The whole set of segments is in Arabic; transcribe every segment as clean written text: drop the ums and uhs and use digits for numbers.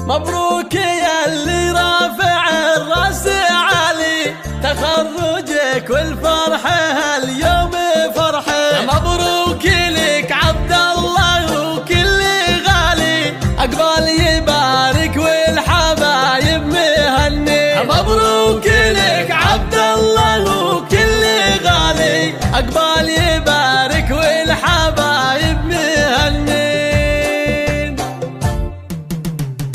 مبروك يا اللي رافع الراس عالي، تخرجك والفرحة اليوم فرحة. مبروك لك عبد الله وكل غالي، عقبال يبارك والحبايب مهني. مبروك لك عبد الله وكل غالي، عقبال يبارك والحبايب مهنين.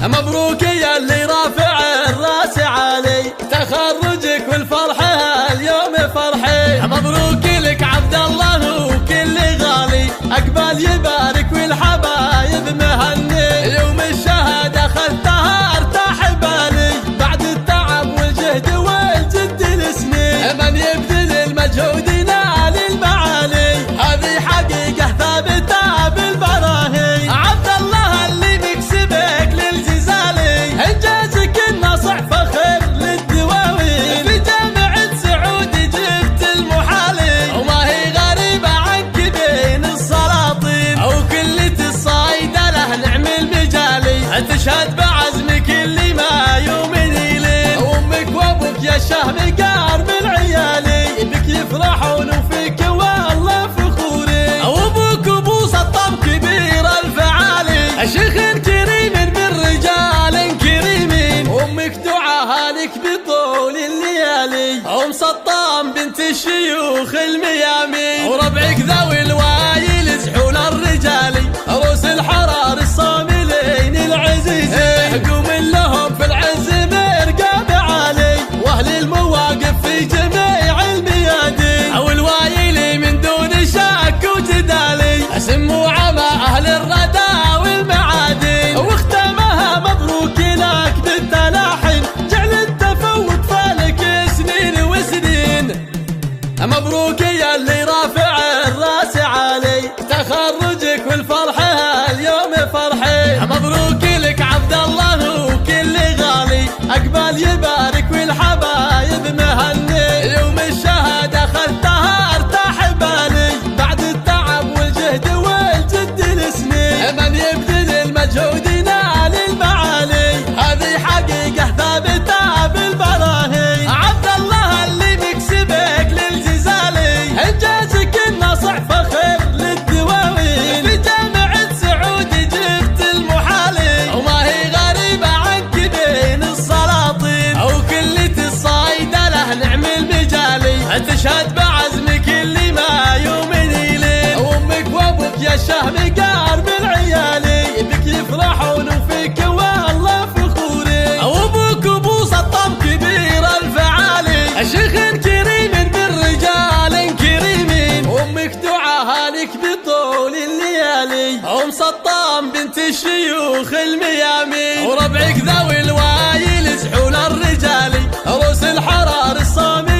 مبروك يا اللي رافع الراس عالي، تخرجك والفرحة اليوم فرحي. مبروك لك عبد الله وكل غالي، عقبال يبارك والحبايب مهني. يوم الشهادة خذتها ارتاح بالي، بعد التعب والجهد والجد السنين. من يبذل المجهود ينال المعالي، هذه حقيقة ثابتة بالبراهين. عبد الله اللي مكسبك للجزالي، انجازك النصح فخر للدواوين. في جامعة سعود جبت المحالي، وما هي غريبة عنك بين السلاطين. وكلة الصايدة له نعم المجالي، تشهد بعزمك اللي ما يومين يلين. وامك وابوك يا الشهم قار من عيالي، بك يفرحون وفيك والله فخوري. وابوك ابو سطام كبير الفعالي، شيخ كريم من رجال كريمين. وامك دعاها لك بطول الليالي، ام سطام بنت الشيوخ الميامين. وربعك ذوي الوايل زحول الرجالي، روس الحرار الصاملين العزيزين. قوم لهم في العز مرقاب عالي، واهل المواقف في جميع الميادين. والوايلي من دون شك وجدالي، سموا عما اهل الردى والمعادن. واختمها مبروك لك بالتلاحم، جعل التفوق فالك سنين وسنين. مبروك يا اللي رافع الراس عالي، تخرجك والفرحة اليوم فرحي. مبروك لك عبد الله وكل غالي، عقبال يبارك والحبايب مهني. يوم الشهادة خذتها ارتاح بالي، بعد التعب والجهد والجد السنين. من يبذل المجهود ينال المعالي، هذه حقيقة ثابتة بالبراهين. عبد الله اللي مكسبك للجزالي، انجازك النصح فخر للدواوين. في جامعة سعود جبت المحالي، وما هي غريبة عنك بين السلاطين. وكلة الصايدة له نعم المجالي، تشهد بعزمك اللي ما يومين يلين. وامك وابوك يا الشهم قار من عيالي، بك يفرحون وفيك والله فخوري. وابوك ابو سطام كبير الفعالي، شيخ كريم من رجال كريمين. وامك دعاها لك بطول الليالي، ام سطام بنت الشيوخ الميامين. وربعك ذوي الوايل زحول الرجالي، روس الحرار الصامي